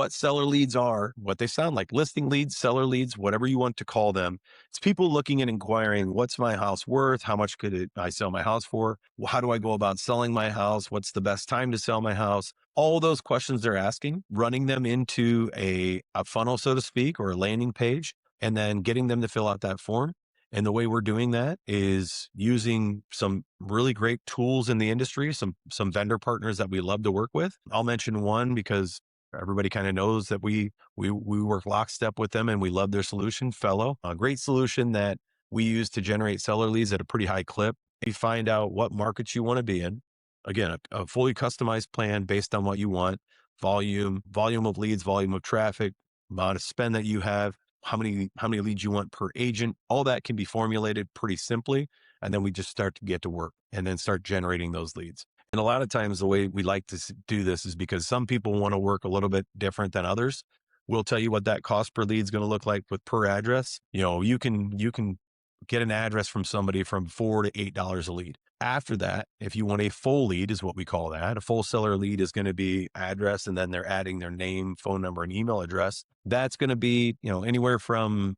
what seller leads are, what they sound like: listing leads, seller leads, whatever you want to call them. It's people looking and inquiring, what's my house worth? How much I sell my house for? How do I go about selling my house? What's the best time to sell my house? All those questions they're asking, running them into a funnel, so to speak, or a landing page, and then getting them to fill out that form. And the way we're doing that is using some really great tools in the industry, some vendor partners that we love to work with. I'll mention one because everybody kind of knows that we work lockstep with them and we love their solution, Fellow. A great solution that we use to generate seller leads at a pretty high clip. You find out what markets you want to be in. Again, a fully customized plan based on what you want: volume of leads, volume of traffic, amount of spend that you have, how many leads you want per agent. All that can be formulated pretty simply, and then we just start to get to work and then start generating those leads. And a lot of times the way we like to do this is because some people want to work a little bit different than others. We'll tell you what that cost per lead is going to look like with per address. You can get an address from somebody from $4 to $8 a lead. After that, if you want a full lead, is what we call that. A full seller lead is going to be address, and then they're adding their name, phone number, and email address. That's going to be, anywhere from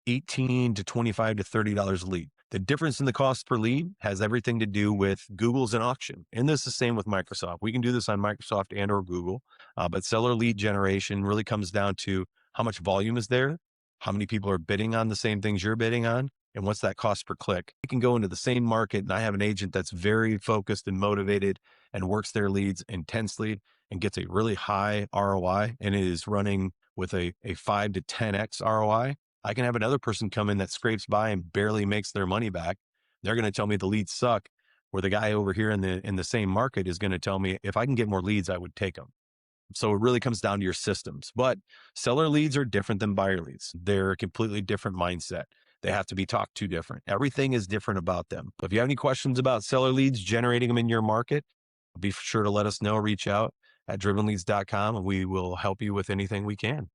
18 to 25 to $30 a lead. The difference in the cost per lead has everything to do with Google's an auction. And this is the same with Microsoft. We can do this on Microsoft and or Google, but seller lead generation really comes down to how much volume is there, how many people are bidding on the same things you're bidding on, and what's that cost per click. You can go into the same market, and I have an agent that's very focused and motivated and works their leads intensely and gets a really high ROI, and it is running with a 5 to 10x ROI. I can have another person come in that scrapes by and barely makes their money back. They're going to tell me the leads suck, where the guy over here in the same market is going to tell me if I can get more leads, I would take them. So it really comes down to your systems. But seller leads are different than buyer leads. They're a completely different mindset. They have to be talked to different. Everything is different about them. But if you have any questions about seller leads, generating them in your market, be sure to let us know. Reach out at drivenleads.com and we will help you with anything we can.